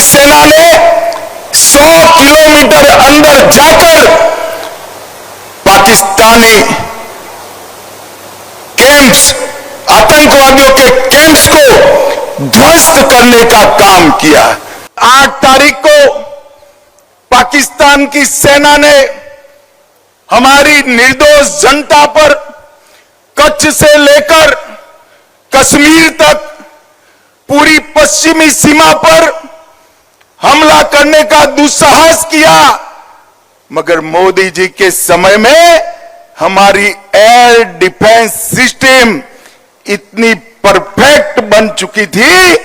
सेना ने 100 किलोमीटर अंदर जाकर पाकिस्तानी कैंप्स, आतंकवादियों के कैंप्स को ध्वस्त करने का काम किया। 8 तारीख को पाकिस्तान की सेना ने हमारी निर्दोष जनता पर कच्छ से लेकर कश्मीर तक पूरी पश्चिमी सीमा पर हमला करने का दुस्साहस किया, मगर मोदी जी के समय में हमारी एयर डिफेंस सिस्टम इतनी परफेक्ट बन चुकी थी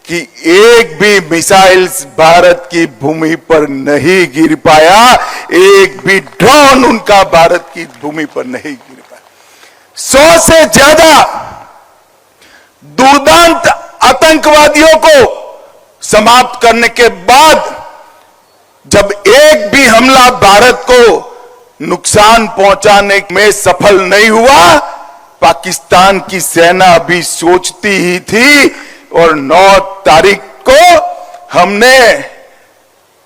कि एक भी मिसाइल्स भारत की भूमि पर नहीं गिर पाया, एक भी ड्रोन उनका भारत की भूमि पर नहीं गिर पाया। 100 से ज्यादा दुर्दांत आतंकवादियों को समाप्त करने के बाद जब एक भी हमला भारत को नुकसान पहुंचाने में सफल नहीं हुआ, पाकिस्तान की सेना अभी सोचती ही थी। और 9 तारीख को हमने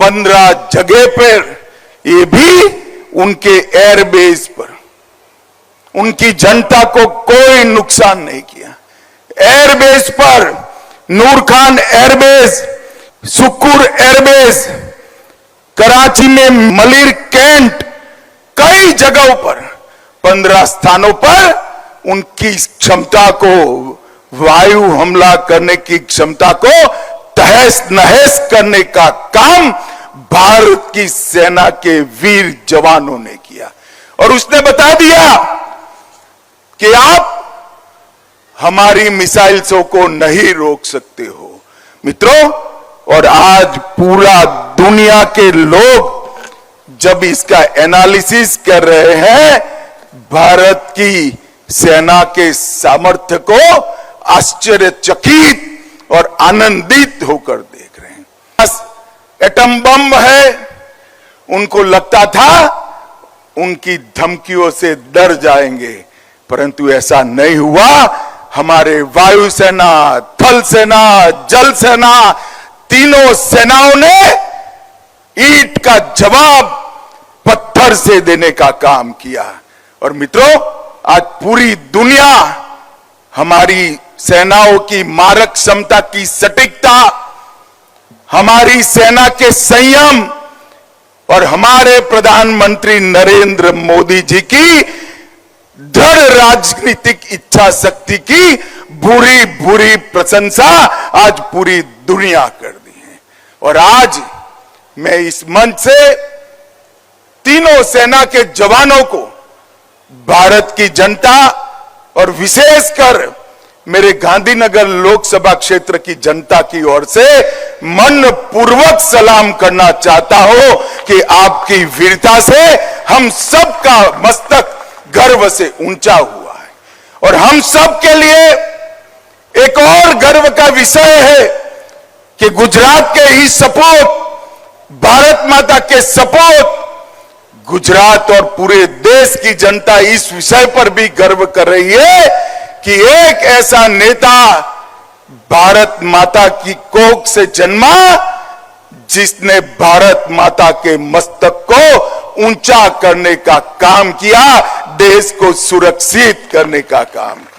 15 जगह पर, ये भी उनके एयरबेस पर, उनकी जनता को कोई नुकसान नहीं किया। एयरबेस पर नूर खान एयरबेस, सुक्कुर एयरबेस, कराची में मलिर कैंट, कई जगहों पर 15 स्थानों पर उनकी क्षमता को, वायु हमला करने की क्षमता को तहस नहस करने का काम भारत की सेना के वीर जवानों ने किया। और उसने बता दिया कि आप हमारी मिसाइल्सों को नहीं रोक सकते हो। मित्रों, और आज पूरा दुनिया के लोग जब इसका एनालिसिस कर रहे हैं, भारत की सेना के सामर्थ्य को आश्चर्यचकित और आनंदित होकर देख रहे हैं। एटम बम है, उनको लगता था उनकी धमकियों से डर जाएंगे, परंतु ऐसा नहीं हुआ। हमारे वायुसेना, थल सेना, जल सेना, तीनों सेनाओं ने ईंट का जवाब पत्थर से देने का काम किया। और मित्रों, आज पूरी दुनिया हमारी सेनाओं की मारक क्षमता की सटीकता, हमारी सेना के संयम और हमारे प्रधानमंत्री नरेंद्र मोदी जी की दृढ़ राजनीतिक इच्छा शक्ति की भूरी भूरी प्रशंसा आज पूरी दुनिया कर दी है। और आज मैं इस मंच से तीनों सेना के जवानों को, भारत की जनता और विशेषकर मेरे गांधीनगर लोकसभा क्षेत्र की जनता की ओर से मन पूर्वक सलाम करना चाहता हूं कि आपकी वीरता से हम सबका मस्तक गर्व से ऊंचा हुआ है। और हम सब के लिए एक और गर्व का विषय है कि गुजरात के ही सपूत, भारत माता के सपूत, गुजरात और पूरे देश की जनता इस विषय पर भी गर्व कर रही है कि एक ऐसा नेता भारत माता की कोख से जन्मा, जिसने भारत माता के मस्तक को ऊंचा करने का काम किया, देश को सुरक्षित करने का काम किया।